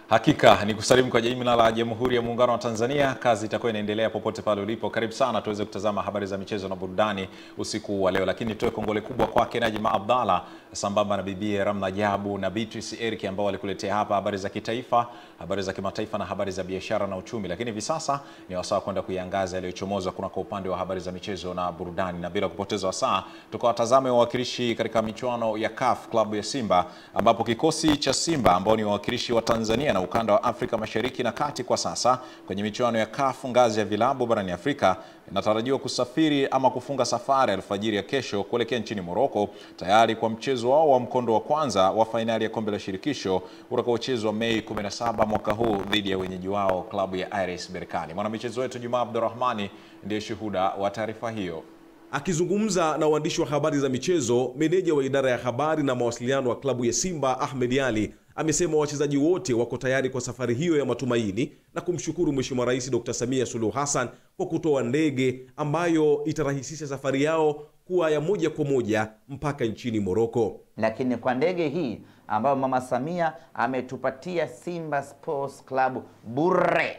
Hakika ni kusalimu kwa jina la Jamhuri ya Muungano wa Tanzania. Kazi itakuwa inaendelea popote pale ulipo. Karibu sana tuweze kutazama habari za michezo na burudani usiku wa leo. Lakini toe kongole kubwa kwake Najma Abdalla sambamba na bibi Ramna Jabu na Beatrice Eric ambao walikuletea hapa habari za kitaifa, habari za kimataifa na habari za biashara na uchumi. Lakini hivi sasa ni wasaa kwenda kuiangaza yaliyochomoza kunako upande wa habari za michezo na burudani. Na bila kupoteza wasaa tukawatazame wawakilishi katika michuano ya CAF klabu ya Simba, ambapo kikosi cha Simba ambao ni wawakilishi wa Tanzania na ukanda wa Afrika Mashariki na Kati kwa sasa kwenye michuano ya CAF ngazi ya vilabu barani Afrika inatarajiwa kusafiri ama kufunga safari alfajiri ya kesho kuelekea nchini Morocco tayari kwa mchezo wao wa mkondo wa kwanza wa fainali ya kombe la shirikisho utakaochezwa Mei 17 mwaka huu dhidi ya wenyeji wao klabu ya RS Berkane. Mwanamichezo wetu Juma Abdurrahmani ndiye shuhuda wa taarifa hiyo. Akizungumza na waandishi wa habari za michezo, meneja wa idara ya habari na mawasiliano wa klabu ya Simba Ahmed Ali amesema wachezaji wote wako tayari kwa safari hiyo ya matumaini na kumshukuru Mheshimiwa Rais Dr. Samia Suluhu Hassan kwa kutoa ndege ambayo itarahisisha safari yao kuwa ya moja kwa moja mpaka nchini Morocco. Lakini kwa ndege hii ambayo Mama Samia ametupatia Simba Sports Club bure,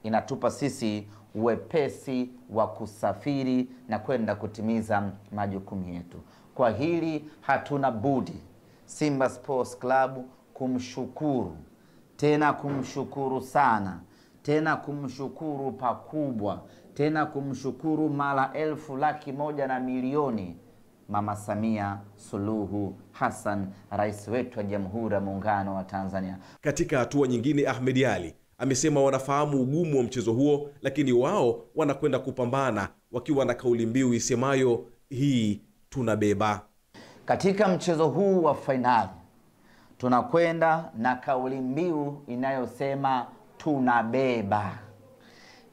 inatupa sisi uwepesi wa kusafiri na kwenda kutimiza majukumu yetu. Kwa hili hatuna budi Simba Sports Club kumshukuru, tena kumshukuru sana, tena kumshukuru pakubwa, tena kumshukuru mara 1,100,000 Mama Samia Suluhu Hassan, rais wetu wa Jamhuri ya Muungano wa Tanzania. Katika hatua nyingine, Ahmed Ali amesema wanafahamu ugumu wa mchezo huo, lakini wao wanakwenda kupambana wakiwa na kauli mbiu isemayo hii tunabeba. Katika mchezo huu wa fainali tunakwenda na kauli mbiu inayosema tunabeba.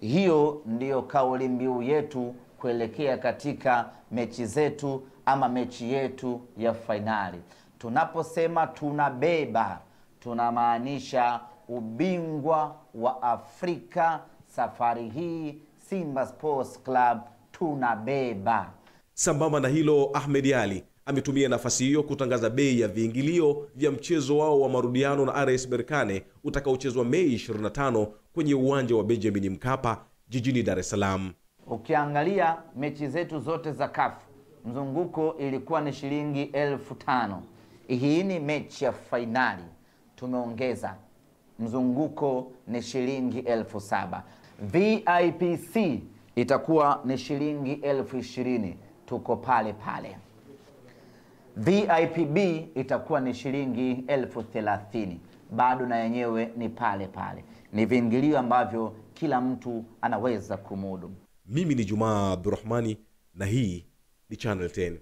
Hiyo ndiyo kauli mbiu yetu kuelekea katika mechi zetu ama mechi yetu ya fainali. Tunaposema tunabeba, tunamaanisha ubingwa wa Afrika. Safari hii Simba Sports Club tunabeba. Sambamba na hilo, Ahmed Ali ametumia nafasi hiyo kutangaza bei ya viingilio vya mchezo wao wa marudiano na RS Berkane utakaochezwa Mei 25 kwenye uwanja wa Benjamin Mkapa jijini Dar es Salaam. Ukiangalia mechi zetu zote za CAF, mzunguko ilikuwa ni shilingi 5,000. Hii ni mechi ya fainali, tumeongeza mzunguko ni shilingi 7,000. VIPC itakuwa ni shilingi 20,000, tuko pale pale. VIPB itakuwa ni shilingi 30,000, bado na yenyewe ni pale pale. Ni viingilio ambavyo kila mtu anaweza kumudu. Mimi ni Juma Abdurrahmani na hii ni Channel 10.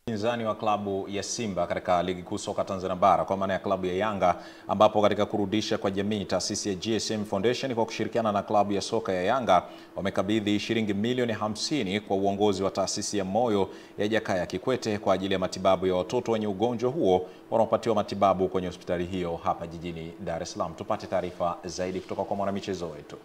Pinzani wa klabu ya Simba katika ligi kuu soka Tanzania bara kwa maana ya klabu ya Yanga, ambapo katika kurudisha kwa jamii taasisi ya GSM Foundation kwa kushirikiana na klabu ya soka ya Yanga wamekabidhi shilingi milioni 50 kwa uongozi wa taasisi ya moyo ya Jakaya Kikwete kwa ajili ya matibabu ya watoto wenye ugonjwa huo wanaopatiwa matibabu kwenye hospitali hiyo hapa jijini Dar es Salaam. Tupate taarifa zaidi kutoka kwa mwanamichezo wetu.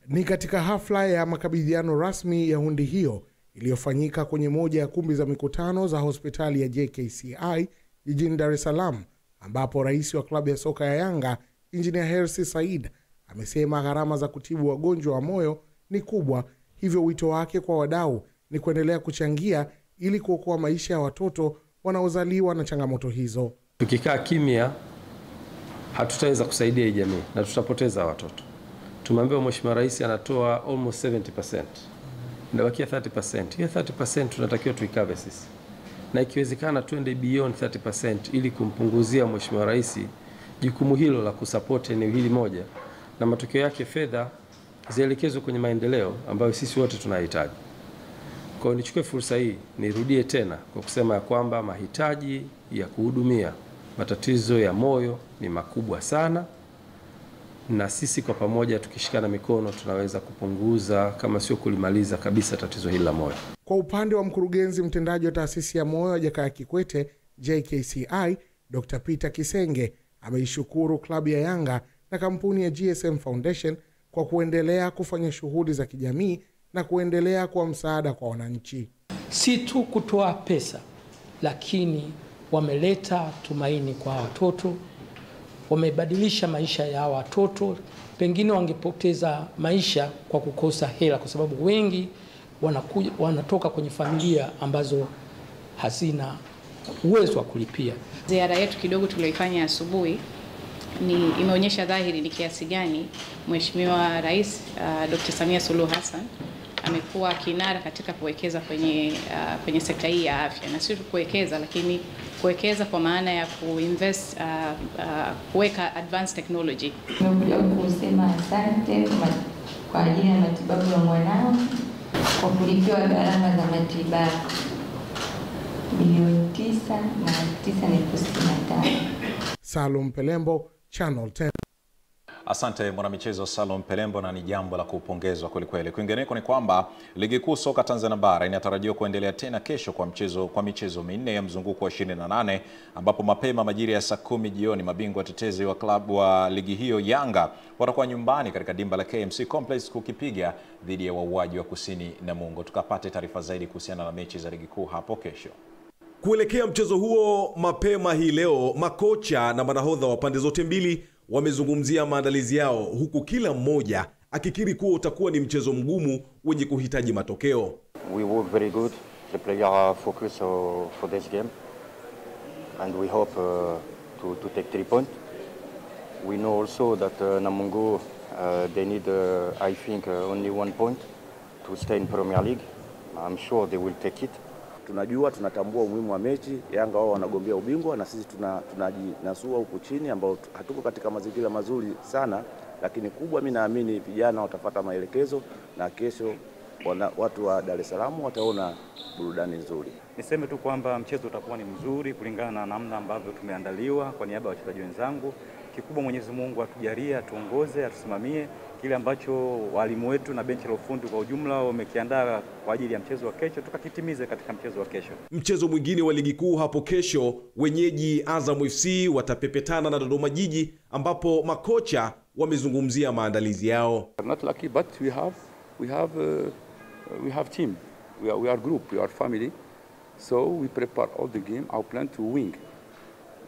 Ni katika hafla ya makabidhiano rasmi ya hundi hiyo iliyofanyika kwenye moja ya kumbi za mikutano za hospitali ya JKCI jijini Dar es Salaam, ambapo rais wa klabu ya soka ya Yanga Engineer Hersi Said amesema gharama za kutibu wagonjwa wa moyo ni kubwa, hivyo wito wake kwa wadau ni kuendelea kuchangia ili kuokoa maisha ya watoto wanaozaliwa na changamoto hizo. Tukikaa kimya hatutaweza kusaidia jamii na tutapoteza watoto. Tumeambiwa Mheshimiwa Rais anatoa almost 70%. Ndabakia 30%. Hiyo 30% tunatakiwa tuikave sisi. Na ikiwezekana tuende beyond 30% ili kumpunguzia Mheshimiwa Rais jukumu hilo la kusupport eneo hili moja, na matokeo yake fedha zielekezwe kwenye maendeleo ambayo sisi wote tunahitaji. Kwa hiyo nichukue fursa hii nirudie tena kwa kusema ya kwamba mahitaji ya kuhudumia matatizo ya moyo ni makubwa sana, na sisi kwa pamoja tukishikana mikono tunaweza kupunguza kama sio kulimaliza kabisa tatizo hili la moyo. Kwa upande wa mkurugenzi mtendaji wa taasisi ya moyo ya Jakaya Kikwete JKCI, Dr. Peter Kisenge ameishukuru klabu ya Yanga na kampuni ya GSM Foundation kwa kuendelea kufanya shughuli za kijamii na kuendelea kwa msaada kwa wananchi. Si tu kutoa pesa, lakini wameleta tumaini kwa watoto, wamebadilisha maisha ya watoto. Pengine wangepoteza maisha kwa kukosa hela, kwa sababu wengi wanatoka kwenye familia ambazo hazina uwezo wa kulipia. Ziara yetu kidogo tulioifanya asubuhi imeonyesha dhahiri ni kiasi gani Mheshimiwa Rais Dr. Samia Suluhu Hassan amekuwa kinara katika kuwekeza kwenye sekta hii ya afya, na sio kuwekeza, lakini kuwekeza kwa maana ya kuinvest, kuweka advanced technology. Nimekuja kusema asante kwa ajili ya matibabu ya mwanao kwa kulipiwa gharama za matibabu milioni 9,965. Salum Pelembo, Channel 10. Asante mwanamichezo Salum Pelembo, na ni jambo la kupongezwa kwelikweli. Kwingineko ni kwamba ligi kuu soka Tanzania bara inatarajiwa kuendelea tena kesho kwa michezo minne ya mzunguko wa 28, ambapo mapema majira ya saa 10 jioni mabingwa tetezi wa klabu wa ligi hiyo Yanga watakuwa nyumbani katika dimba la KMC Complex kukipiga dhidi ya wauaji wa Kusini Namungo. Tukapate taarifa zaidi kuhusiana na mechi za ligi kuu hapo kesho. Kuelekea mchezo huo mapema hii leo, makocha na manahodha wa pande zote mbili wamezungumzia maandalizi yao, huku kila mmoja akikiri kuwa utakuwa ni mchezo mgumu wenye kuhitaji matokeo. We work very good. The players are focused for this game, and we hope to take 3 points. We know also that Namungo they need I think only 1 point to stay in Premier League. I'm sure they will take it. Tunatambua umuhimu wa mechi. Yanga wao wanagombea ubingwa na sisi tunajinasua huku chini, ambao hatuko katika mazingira mazuri sana, lakini kubwa mimi naamini vijana watafuata maelekezo na kesho watu wa Dar es Salaam wataona burudani nzuri. Niseme tu kwamba mchezo utakuwa ni mzuri kulingana na namna ambavyo tumeandaliwa. Kwa niaba ya wachezaji wenzangu, kikubwa Mwenyezi Mungu atujalie, atuongoze, atusimamie kile ambacho walimu wetu na benchi la ufundi kwa ujumla wamekiandaa kwa ajili ya mchezo wa kesho, tukakitimize katika mchezo wa kesho. Mchezo mwingine wa ligi kuu hapo kesho, wenyeji Azam FC watapepetana na Dodoma Jiji, ambapo makocha wamezungumzia maandalizi yao. Not lucky, but we have team. We are group, we are family. So we prepare all the game, our plan to win.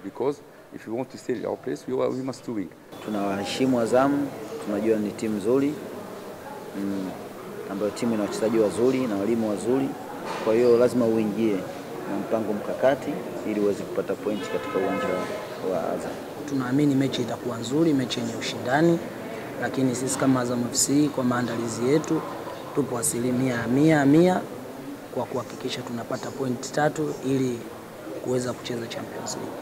Because if we want to stay in our place, we must win. Tunawaheshimu Azam, tunajua ni timu nzuri, ambayo timu ina wachezaji wazuri na walimu wazuri. Kwa hiyo lazima uingie na mpango mkakati ili uweze kupata pointi katika uwanja wa Azam. Tunaamini mechi itakuwa nzuri, mechi yenye ushindani, lakini sisi kama Azam FC kwa maandalizi yetu tupo asilimia 100 kwa kuhakikisha tunapata pointi 3 ili kuweza kucheza Champions League.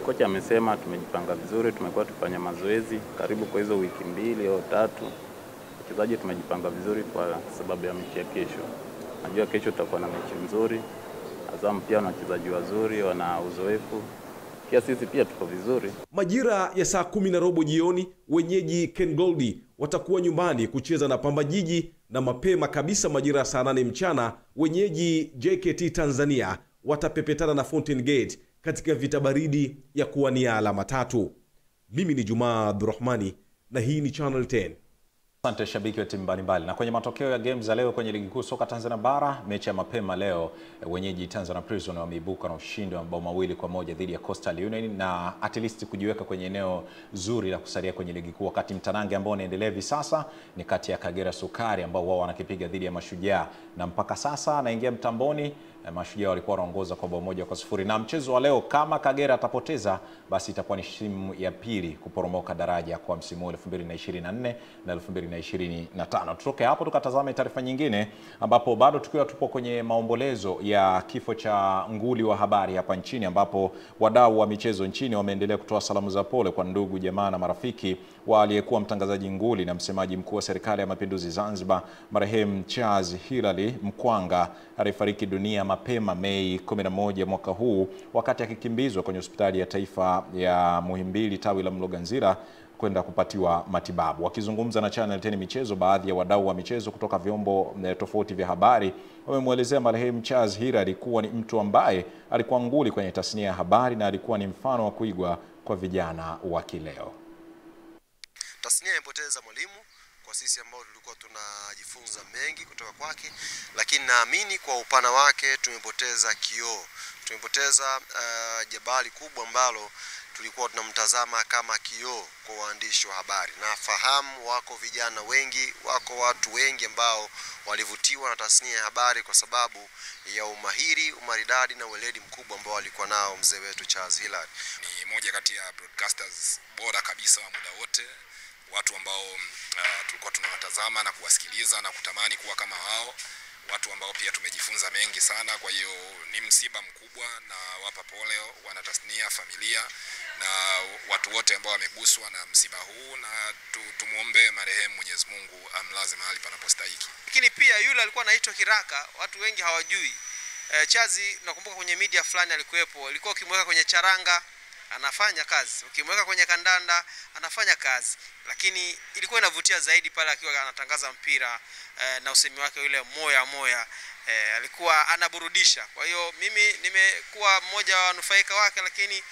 Kocha amesema tumejipanga vizuri, tumekuwa tufanya mazoezi karibu kwa hizo wiki 2 au 3. Wachezaji tumejipanga vizuri kwa sababu ya mechi ya kesho. Najua kesho tutakuwa na mechi nzuri. Azam pia na wachezaji wazuri, wana uzoefu. Pia sisi pia tuko vizuri. Majira ya saa 10:15 jioni, wenyeji Ken Goldie watakuwa nyumbani kucheza na Pamba Jiji, na mapema kabisa majira ya saa 8 mchana, wenyeji JKT Tanzania watapepetana na Fountain Gate katika vita baridi ya kuwania alama 3. Mimi ni Juma Abdurrahmani na hii ni Channel 10. Asante shabiki wa timu mbalimbali. Na kwenye matokeo ya games za leo kwenye ligi kuu soka Tanzania bara, mechi ya mapema leo, wenyeji Tanzania Prison wameibuka na ushindi wa mabao 2-1 dhidi ya Coastal Union, na at least kujiweka kwenye eneo zuri la kusalia kwenye ligi kuu, wakati mtanange ambao unaendelea hivi sasa ni kati ya Kagera Sukari ambao wao wanakipiga dhidi ya Mashujaa, na mpaka sasa anaingia mtamboni Mashujaa walikuwa wanaongoza kwa bao 1-0. Na mchezo wa leo kama Kagera atapoteza, basi itakuwa ni timu ya pili kuporomoka daraja kwa msimu wa 2024 na 2025. Tutoke hapo tukatazame taarifa nyingine, ambapo bado tukiwa tupo kwenye maombolezo ya kifo cha nguli wa habari hapa nchini, ambapo wadau wa michezo nchini wameendelea kutoa salamu za pole kwa ndugu, jamaa na marafiki wa aliyekuwa mtangazaji nguli na msemaji mkuu wa serikali ya Mapinduzi Zanzibar, marehemu Charles Hilary Mkwanga alifariki dunia mapema Mei 11 mwaka huu wakati akikimbizwa kwenye hospitali ya taifa ya Muhimbili tawi la Mloganzila kwenda kupatiwa matibabu. Wakizungumza na Channel 10 michezo, baadhi ya wadau wa michezo kutoka vyombo tofauti vya habari wamemwelezea marehemu Charles Hilary kuwa ni mtu ambaye alikuwa nguli kwenye tasnia ya habari na alikuwa ni mfano wa kuigwa kwa vijana wa kileo. Tasnia imepoteza mwalimu kwa sisi ambao tulikuwa tunajifunza mengi kutoka kwake, lakini naamini kwa upana wake tumepoteza kioo. Tumepoteza jabali kubwa ambalo tulikuwa tunamtazama kama kioo kwa waandishi wa habari. Na fahamu wako vijana wengi, wako watu wengi ambao walivutiwa na tasnia ya habari kwa sababu ya umahiri, umaridadi na weledi mkubwa ambao alikuwa nao mzee wetu Charles Hilary. Ni moja kati ya broadcasters bora kabisa wa muda wote, watu ambao tulikuwa tunawatazama na kuwasikiliza na kutamani kuwa kama hao, watu ambao pia tumejifunza mengi sana. Kwa hiyo ni msiba mkubwa, na wapa pole wanatasnia, familia na watu wote ambao wameguswa na msiba huu, na tumuombe marehemu Mwenyezi Mungu amlaze mahali panapostahili. Lakini pia yule alikuwa anaitwa Kiraka, watu wengi hawajui. Chazi nakumbuka kwenye media fulani alikuwepo, ilikuwa ukimweka kwenye charanga anafanya kazi, ukimweka kwenye kandanda anafanya kazi, lakini ilikuwa inavutia zaidi pale akiwa anatangaza mpira na usemi wake yule moya alikuwa anaburudisha. Kwa hiyo mimi nimekuwa mmoja wa wanufaika wake, lakini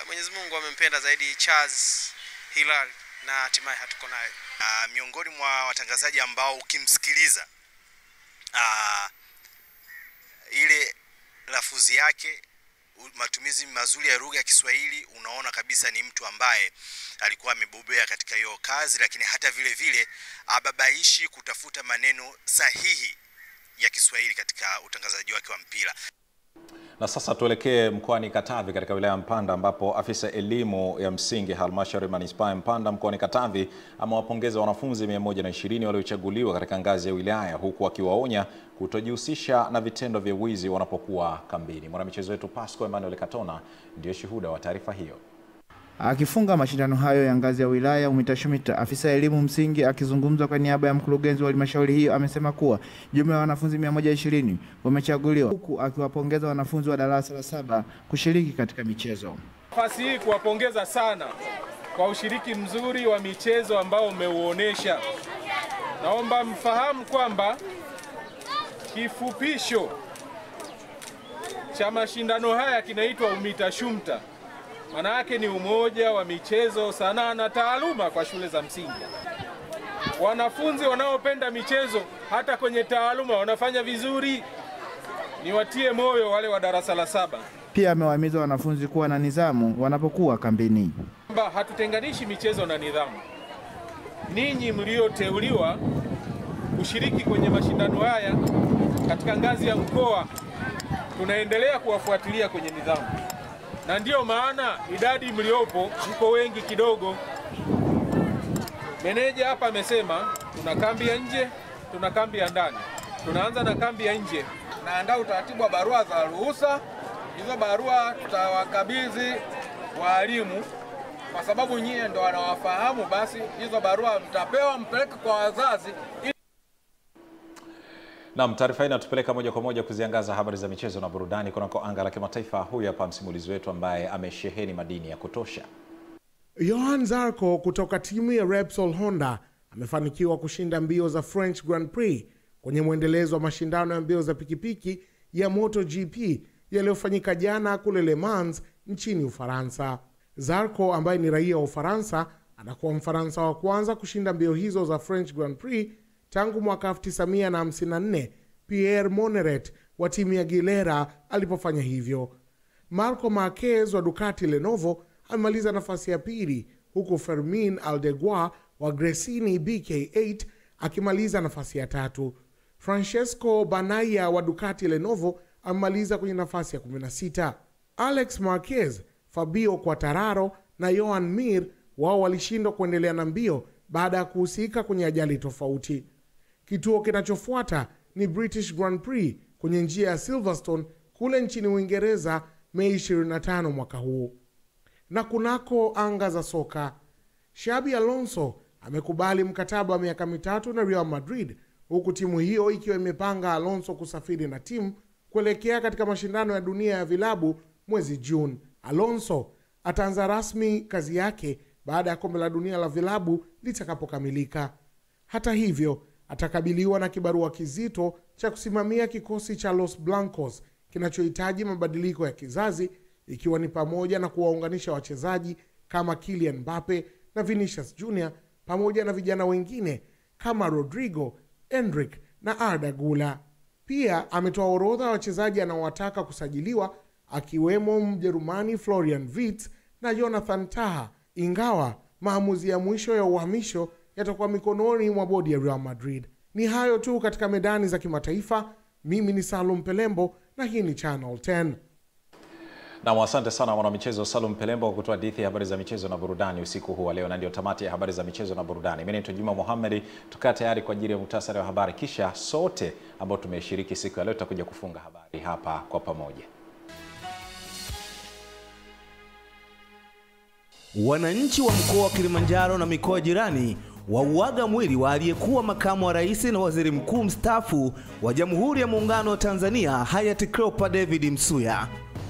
Mwenyezi Mungu amempenda zaidi Charles Hilary na hatimaye hatuko naye. Miongoni mwa watangazaji ambao ukimsikiliza ile lafuzi yake, matumizi mazuri ya lugha ya Kiswahili, unaona kabisa ni mtu ambaye alikuwa amebobea katika hiyo kazi, lakini hata vile vile ababaishi kutafuta maneno sahihi ya Kiswahili katika utangazaji wake wa mpira. Na sasa tuelekee mkoani Katavi katika wilaya Mpanda, ambapo afisa elimu ya msingi halmashauri manispaa Mpanda mkoani Katavi amewapongeza wanafunzi 120 waliochaguliwa katika ngazi ya wilaya, huku akiwaonya kutojihusisha na vitendo vya wizi wanapokuwa kambini. Mwanamichezo wetu Pasco Emmanuel Katona ndio shuhuda wa taarifa hiyo. Akifunga mashindano hayo ya ngazi ya wilaya UMITA, afisa elimu msingi akizungumza kwa niaba ya mkurugenzi wa halmashauri hiyo amesema kuwa jumla ya wanafunzi 120 wamechaguliwa, huku akiwapongeza wanafunzi wa darasa la 7 kushiriki katika michezo. Nafasi hii kuwapongeza sana kwa ushiriki mzuri wa michezo ambao umeuonesha. Naomba mfahamu kwamba kifupisho cha mashindano haya kinaitwa UMITA. Maana yake ni umoja wa michezo, sanaa na taaluma kwa shule za msingi. Wanafunzi wanaopenda michezo hata kwenye taaluma wanafanya vizuri. Niwatie moyo wale wa darasa la 7. Pia amewahimiza wanafunzi kuwa na nidhamu wanapokuwa kambini. Hatutenganishi michezo na nidhamu. Ninyi mlioteuliwa kushiriki kwenye mashindano haya katika ngazi ya mkoa, tunaendelea kuwafuatilia kwenye nidhamu. Na ndio maana idadi mliopo mko wengi kidogo. Meneja hapa amesema tuna kambi ya nje, tuna kambi ya ndani. Tunaanza na kambi ya nje. Naandaa utaratibu wa barua za ruhusa. Hizo barua tutawakabidhi walimu, kwa sababu nyie ndo wanawafahamu. Basi hizo barua mtapewa, mpeleke kwa wazazi. Naam, taarifa hii inatupeleka moja kwa moja kuziangaza habari za michezo na burudani kunako anga la kimataifa. Huyu hapa msimulizi wetu ambaye amesheheni madini ya kutosha. Johan Zarco kutoka timu ya Repsol Honda amefanikiwa kushinda mbio za French Grand Prix kwenye mwendelezo wa mashindano ya mbio za pikipiki ya MotoGP yaliyofanyika jana kule Le Mans nchini Ufaransa. Zarco ambaye ni raia wa Ufaransa anakuwa Mfaransa wa kwanza kushinda mbio hizo za French Grand Prix tangu mwaka 1954 Pierre Moneret wa timu ya Gilera alipofanya hivyo. Marco Marquez wa Ducati Lenovo amemaliza nafasi ya pili, huku Fermin Aldeguer wa Gresini BK8 akimaliza nafasi ya 3. Francesco Banaya wa Ducati Lenovo amemaliza kwenye nafasi ya 16. Alex Marquez, Fabio Quartararo na Joan Mir wao walishindwa kuendelea na mbio baada ya kuhusika kwenye ajali tofauti. Kituo kinachofuata ni British Grand Prix kwenye njia ya Silverstone kule nchini Uingereza Mei 25 mwaka huu. Na kunako anga za soka, Xabi Alonso amekubali mkataba wa miaka 3 na Real Madrid, huku timu hiyo ikiwa imepanga Alonso kusafiri na timu kuelekea katika mashindano ya dunia ya vilabu mwezi Juni. Alonso ataanza rasmi kazi yake baada ya kombe la dunia la vilabu litakapokamilika. Hata hivyo, atakabiliwa na kibarua kizito cha kusimamia kikosi cha Los Blancos kinachohitaji mabadiliko ya kizazi, ikiwa ni pamoja na kuwaunganisha wachezaji kama Kylian Mbappe na Vinicius Junior pamoja na vijana wengine kama Rodrigo, Endrick na Arda Güler. Pia ametoa orodha ya wachezaji anaowataka kusajiliwa akiwemo Mjerumani Florian Wirtz na Jonathan Tah, ingawa maamuzi ya mwisho ya uhamisho yatakuwa mikononi mwa bodi ya Real Madrid. Ni hayo tu katika medani za kimataifa. Mimi ni Salum Pelembo na hii ni Channel 10. Na asante sana mwanamichezo Salum Pelembo kwa kutoa hadithi ya habari za michezo na burudani usiku huu wa leo, na ndio tamati ya habari za michezo na burudani. Mimi ni Juma Mohamed, tukaa tayari kwa ajili ya muhtasari wa habari, kisha sote ambao tumeshiriki siku ya leo tutakuja kufunga habari hapa kwa pamoja. Wananchi wa mkoa wa Kilimanjaro na mikoa jirani wauaga mwili wa aliyekuwa makamu wa rais na waziri mkuu mstaafu wa Jamhuri ya Muungano wa Tanzania hayati Cleopa David Msuya.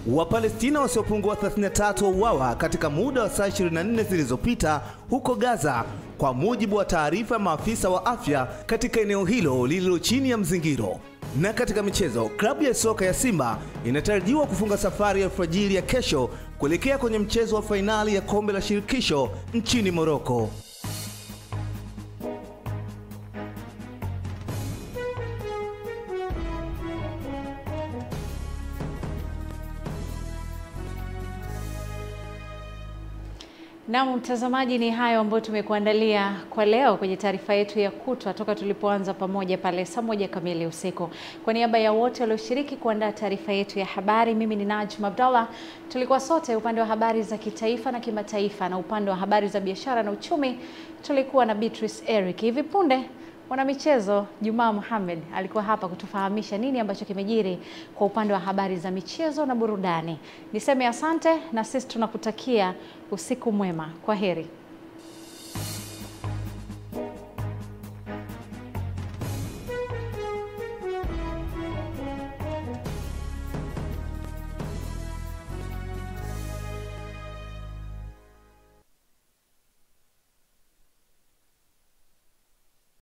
Wapalestina wasiopungua 33 wauawa katika muda wa saa 24 zilizopita huko Gaza, kwa mujibu wa taarifa ya maafisa wa afya katika eneo hilo lililo chini ya mzingiro. Na katika michezo, klabu ya soka ya Simba inatarajiwa kufunga safari ya alfajiri ya kesho kuelekea kwenye mchezo wa fainali ya kombe la shirikisho nchini Morocco. Na mtazamaji, ni hayo ambayo tumekuandalia kwa leo kwenye taarifa yetu ya kutwa toka tulipoanza pamoja pale saa 1 kamili usiku. Kwa niaba ya wote walioshiriki kuandaa taarifa yetu ya habari, mimi ni Najma Abdallah. Tulikuwa sote upande wa habari za kitaifa na kimataifa, na upande wa habari za biashara na uchumi tulikuwa na Beatrice Eric. Hivi punde mwanamichezo Juma Mohamed alikuwa hapa kutufahamisha nini ambacho kimejiri kwa upande wa habari za michezo na burudani. Niseme asante, na sisi tunakutakia usiku mwema. Kwaheri.